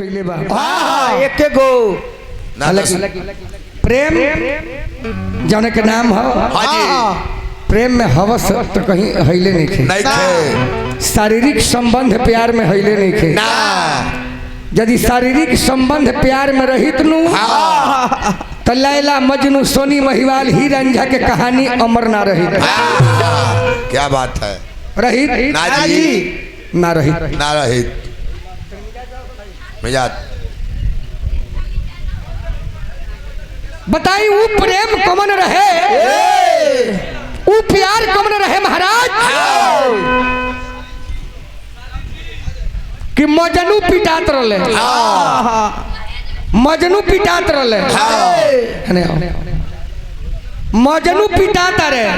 कैले बा एक गो प्रेम जौन के नाम हो प्रेम में हवस तो कहीं हईले नहीं खे शारीरिक संबंध प्यार में हईले नहीं खे यदि शारीरिक संबंध प्यार में रहित नु तो लैला मजनू सोनी महिवाल ही रंझा के कहानी अमर ना रही। क्या बात है रही ना रही मिजाज बताई वो प्रेम कमन रहे वो प्यार कमन रहे महाराज कि मजनू पिटात रहे मजनू पिटात रहे मजनू पिटाता रहे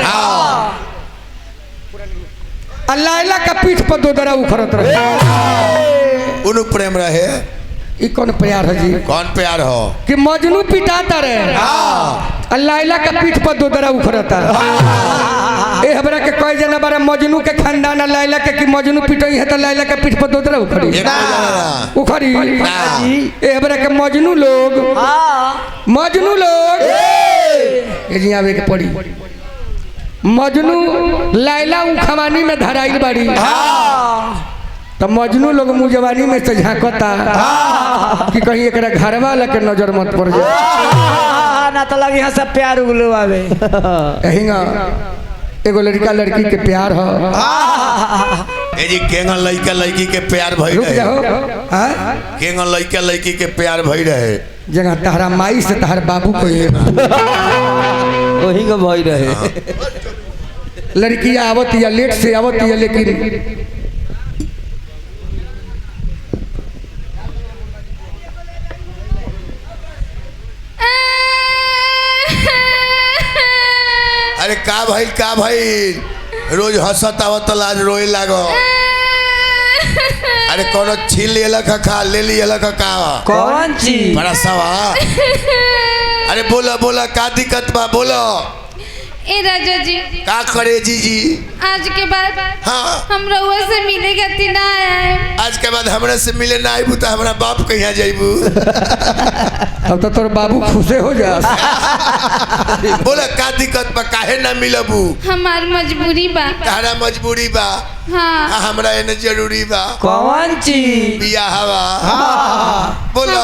लैला का पीठ पर दो दरा उखड़त रहे उन प्रेम रहे। ई कौन प्यार है जी? कौन प्यार हो कि मजनू पिटाता रहे लैला का पीठ पर दो दरा उखड़ता ए हमरा के कई जना बारा मजनू के खानदान लैला के कि मजनू पिटई है तो लैला के पीठ पर दो दरा उखड़ी उखड़ी ए हमरा के मजनू लोग ए जी आवे के पड़ी मजनू लैला उखवानी में धराइल बाड़ी तो मजनू लोग मुँह जवानी में से झांकता कि कहीं एक घर वाला के नजर मत पड़ जाए ना तो लगे यहाँ सब प्यार उगलो आवे हिंगा एगो लड़का लड़की के प्यार हो ए जी केंगा लड़का लड़की के प्यार भई रुक रहे जाओ केंगा लड़का लड़की के प्यार भई रहे जगह तहरा माई से तहर बाबू को वही को भई रहे लड़की आवत या लेट से आवत या लेकिन अरे का भाई रोज हंसत आवत आज रोए लागो अरे कोनो छीन लेलक खा ले लियलक का कौन चीज बड़ा सवा अरे बोला का दिक्कत बा बोलो ए राजा जी का करे जी आज के बाद हाँ हम रउआ से मिले गति ना आए आज के बाद हमरा से मिले ना आईबू तो हमरा बाप कहिया जाइबू अब तो तोर बाबू खुशे हो जा बोला का दिक्कत बा काहे ना मिलबू हमार मजबूरी बा तारा मजबूरी बा हाँ हमरा एने जरूरी बा कौन चीज बियाह हवा बोलो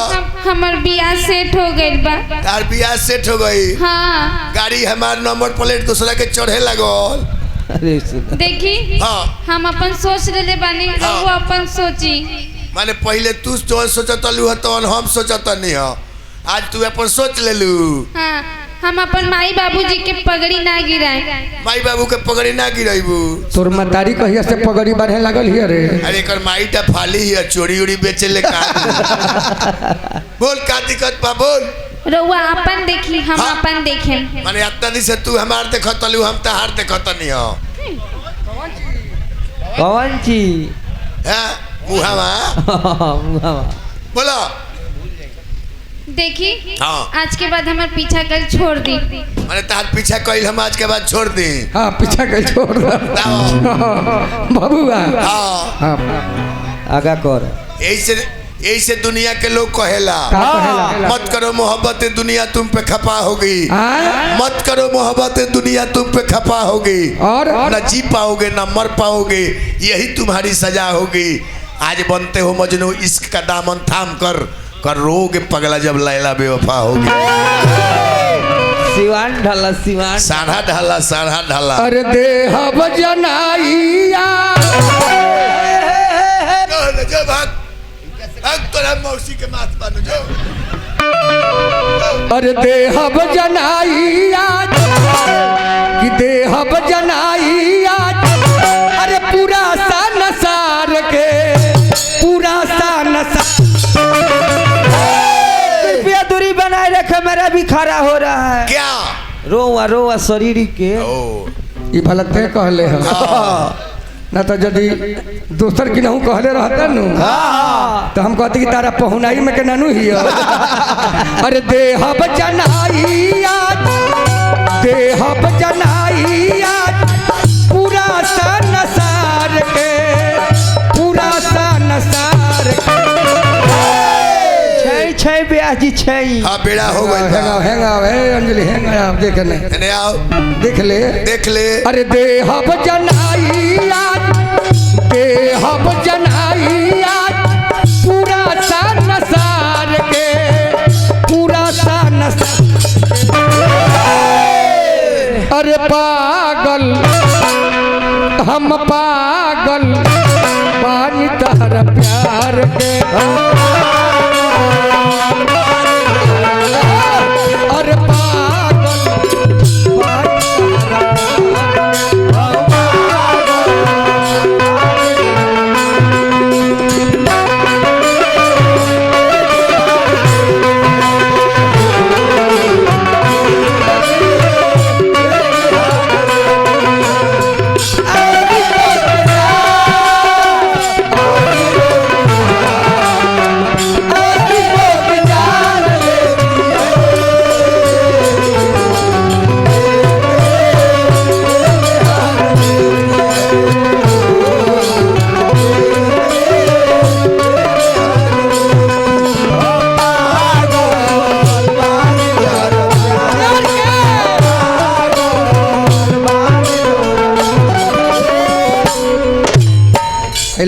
हमार बियाह सेट हो गइल बा तार बियाह सेट हो गई हाँ गाड़ी हमार नंबर प्लेट दूसरा के चढ़े लगल अरे सुन देखी हाँ हम अपन सोच ले बानी रउआ अपन सोची माने पहले तू जो सोचत लू तो हम सोचत नहीं हो आज तू अपन सोच ले लू हाँ हम अपन माई बाबूजी के पगड़ी ना गिराए माई बाबू के पगड़ी ना गिराइबू तोर मतारी कहिया से पगड़ी बढ़े लागल हिय रे अरे कर माई टा फाली है चोरी उड़ी बेचे ले का बोल का दिक्कत बा बोल रउआ अपन देखी हम हाँ। अपन देखें माने इतना दिन से तू हमार देखत लू हम तहार देखत नहीं हो कौन चीज हैं मुहावा बोलो देखी हाँ। आज के बाद हमार पीछा कर छोड़ दी माने तार पीछा कइल हम आज के बाद छोड़ दी हाँ पीछा के छोड़ बबुआ हाँ आगा कर ऐसे दुनिया के लोग कहेला मत करो मोहब्बत दुनिया तुम पे खपा होगी मत करो मोहब्बत दुनिया तुम पे खपा होगी और न जी पाओगे न मर पाओगे यही तुम्हारी सजा होगी आज बनते हो मजनू इश्क का दामन थाम कर रोगे पगला जब लैला बेवफा होगी सिवान ढाला साढ़ा ढाला अरे देह बजनाइया जो भाग तोरा मौसी के माथ बानो जो अरे देह बजनाइया कि देह बजनाइया अरे पूरा सा नसार के पूरा सा नसार दूरी बनाए रखे मेरा भी खड़ा हो रहा है क्या रोआ शरीर के ये भला ते कहले है ना तो यदि दोसर की नहू कहले रहता नु तो हम कहते कि तारा पहुनाई में के नानू ही अरे देह बजनाइया पूरा सा नसार के पूरा सा नसार के छै ब्याह जी छै। हाँ बेड़ा हो गई अंजलि हैंग आप देख इन्हें आओ देख ले देख ले। अरे देहब जनाई आज देहब जनाई आज पूरा सा नसार के पूरा सा नसार। अरे पागल हम पागल पानी तारा प्यार के। अरे पागल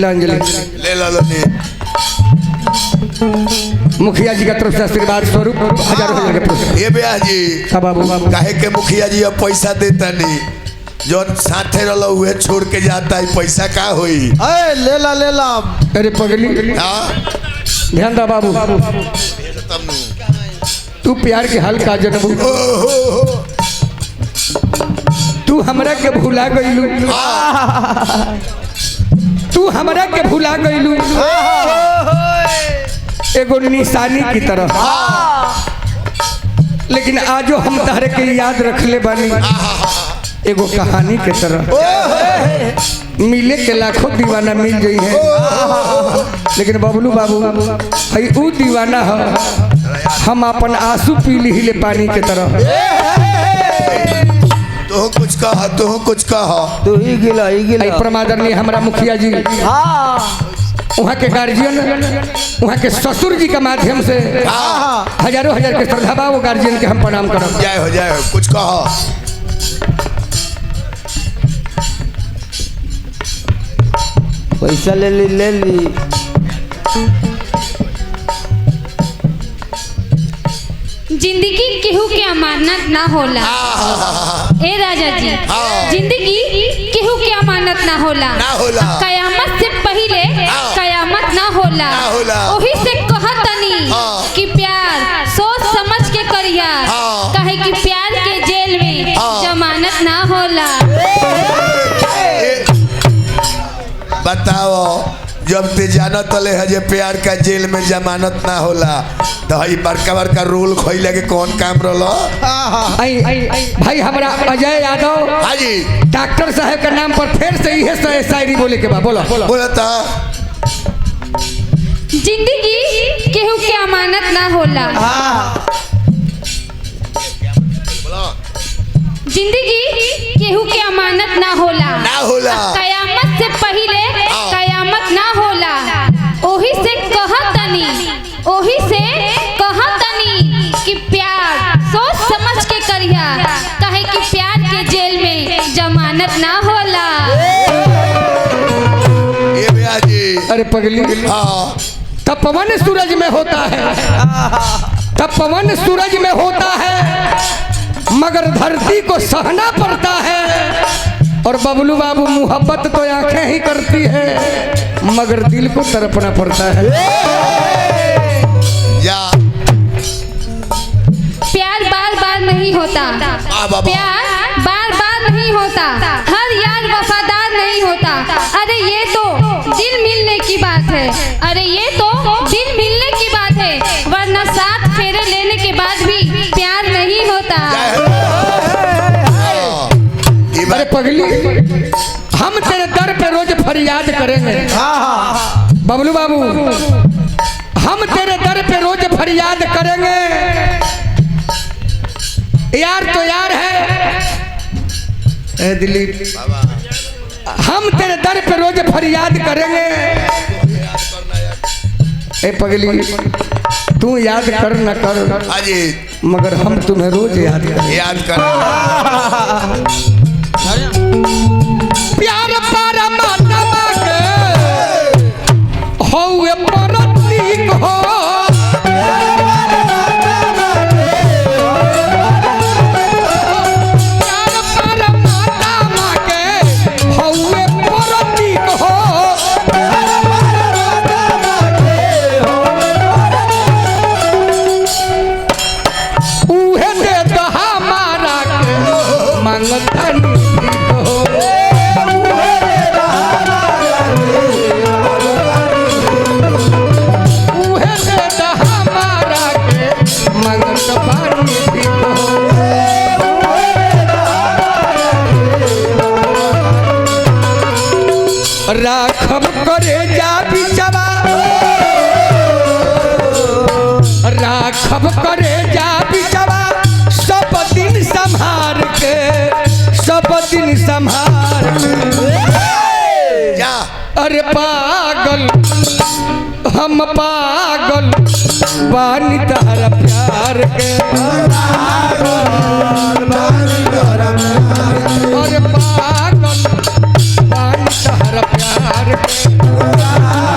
अंजलि ले ला लो नी। मुखिया जी का तरफ से आशीर्वाद स्वरूप हजारों के पुरस्कार। ये ब्याह जी बाबू काहे के मुखिया जी अब पैसा देता नहीं जो साथे रलो हुए छोड़ के जाता है पैसा का होई। ले ला अरे पगली ध्यान दा बाबू तू प्यार के हाल का जनबू तू हमरा के भुला गइलू तू हमरा के भुला गइलू एगो निशानी की तरह। लेकिन आजो हम तारे के याद रखले बानी एगो कहानी के तरह। मिले के लाखों दीवाना मिल गई है लेकिन बबलू बाबू हई ऊ दीवाना है हम अपन आंसू पी ली पानी के तरह। तो कुछ कहा तू ही गिला प्रमादरणीय हमारा मुखिया जी वहाँ के गार्जियन वहाँ के ससुर जी के माध्यम से हजारों हजार के श्रद्धा वो गार्जियन के हम प्रणाम करब। जय हो कुछ कहो। पैसा ले ली जिंदगी केहू के अमानत ना होला। ए राजा जी जिंदगी केहू के अमानत ना होला। कयामत से पहले कयामत ना होला। ओही से कहतनी कि प्यार सोच समझ के करिया काहे कि प्यार के जेल में जमानत ना होला। बताओ जब ते जाना तले है जे प्यार का जेल में जमानत ना होला तो हई बड़का रोल खोइले के कौन काम रलो। भाई हमारा अजय यादव हाजी डॉक्टर साहब के नाम पर फिर से यही शायरी बोले के बाद बोला था। जिंदगी केहू के अमानत ना होला। जिंदगी केहू के अमानत ना होला। कयामत से पहले कयामत ना होला। ओही से कहतनी कि प्यार सोच समझ के करिया काहे कि प्यार के जेल में जमानत ना होला। ये भैया जी अरे पगली तब पवन सूरज में होता है तब पवन सूरज में होता है मगर धरती को सहना पड़ता है। और बबलू बाबू मोहब्बत तो आंखें ही करती है मगर दिल को तड़पना पड़ता है। प्यार बार बार नहीं होता। प्यार बार बार नहीं होता। हर यार वफादार नहीं होता। अरे ये तो दिल मिलने की बात है। अरे ये तो दिल मिलने की बात है वरना साथ फेरे लेने के बाद भी प्यार नहीं होता। अरे पगली हम तेरे दर पे रोज फरियाद करेंगे बबलू बाबू हम तेरे दर पे रोज फरियाद करेंगे। यार तो यार है दिलीप हम तेरे दर पे रोज फरियाद करेंगे। ए पगली तू याद कर न कर हाजी मगर हम तुम्हें रोज याद कर याद कर प्यार परमात्मा के हौवे प्रतीक हो प्यार परमात्मा के हौवे प्रतीक हो उहे दे दो हमारा के मंगतन हो उहे दे दो हमारा के मंगत पानी हो राखब करे जा बिचवा राखब करे जा बिचवा सब दिन संभार के सब दिन संभार के जा अरे पागल हम पागल बानी तारा प्यार के अरे पागल बानी तारा प्यार के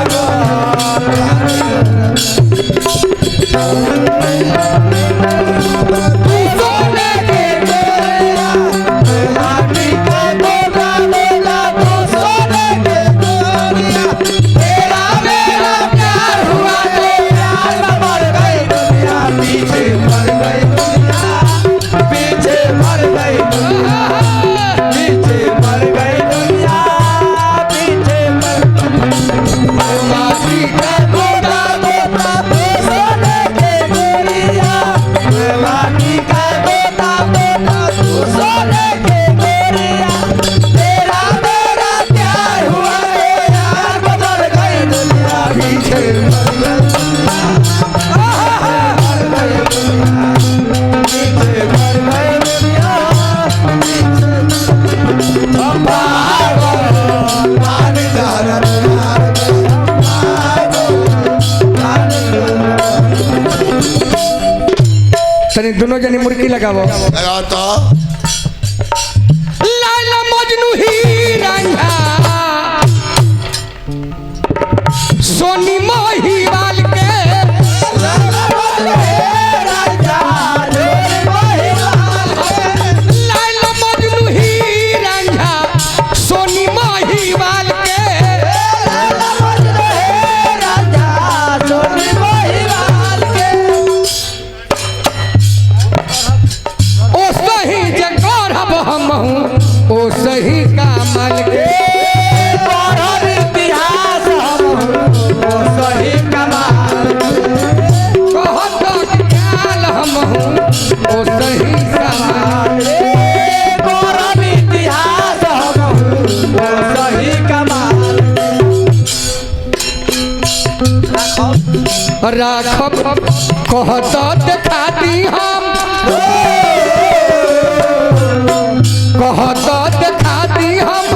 तनी दोनों जने मुर्गी लगावो लगाओ तो लैला मजनू हीरांझा सोनी मोहीवाल के लैला मजनू हीरांझा सोनी मोहीवाल के ओ सही जगह हम हूँ ओ सही कामल के पढ़ल इतिहास हम ओ सही कमाल कहत ख्याल हम हूँ ओ सही कमाल पढ़ल इतिहास हम ओ सही कमाल राखब कहत देखाती हम कहत देखाती हम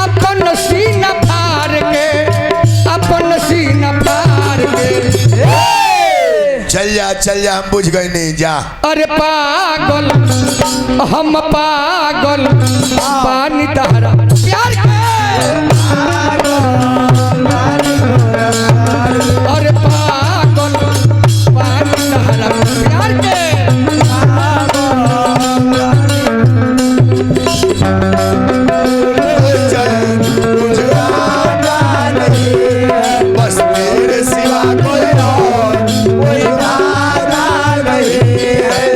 अपन सीना फाड़ के अपन सीना फाड़ के चल जा हम बुझ गए नहीं जा अरे पागल हम पागल पानी तारा प्यार के अरे पागल पानी तारा प्यार के बस मेरे सिवा कोई और कोई दादा नहीं है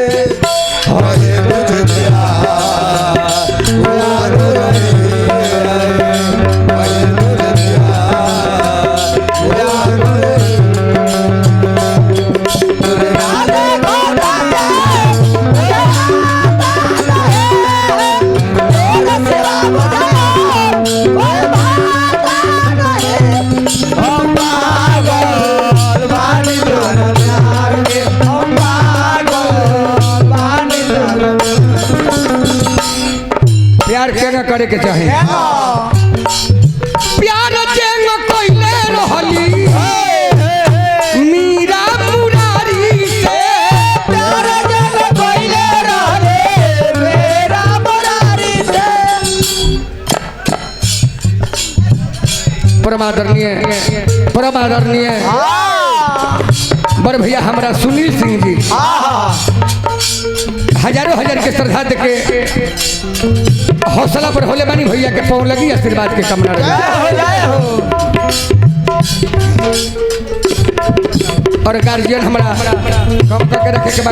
मुझे प्यार प्यार केना करे के चाहे प्यार जेंग कोइले रहली परम आदरणीय बड़ भैया हमारा सुनील सिंह जी हजारों हजार के श्रद्धा देके हौसला पर होले बानी भैया के पाँव लगी आशीर्वाद के कामना और गार्जियन हमारा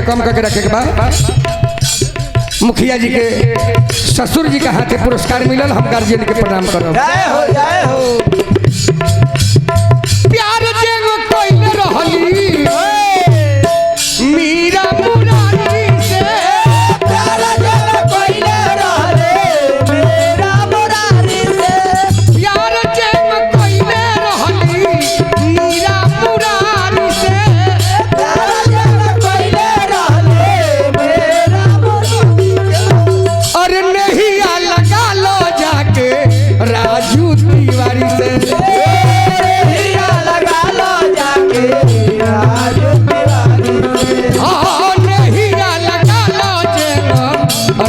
कम करके रखे के बाद मुखिया जी के ससुर जी के हाथे पुरस्कार मिलल हम गार्जियन के प्रणाम करब। प्यार जेगो कोई न रहली मीरा मुरारी से प्यार जेगो कोई न रहले मीरा मुरारी से प्यार जेगो कोई न रहली मीरा मुरारी से प्यार जेगो कोई न रहले मीरा मुरारी और नहीं लगा लो जाके राजू तिवारी से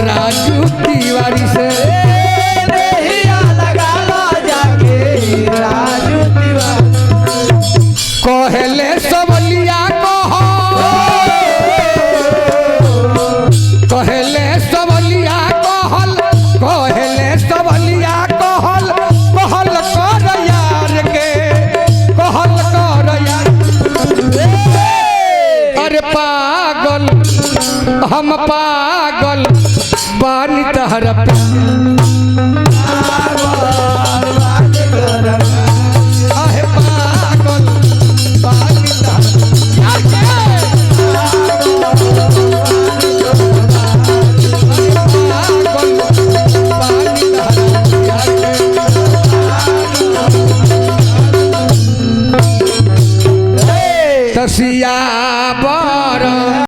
राजू तिवारी से कहले सबलिया कहले सबलिया कहले सबलिया कहल कर यार के कहल कर यार अरे पागल हम पागल बानी तहर आहे पागल बानी तसिया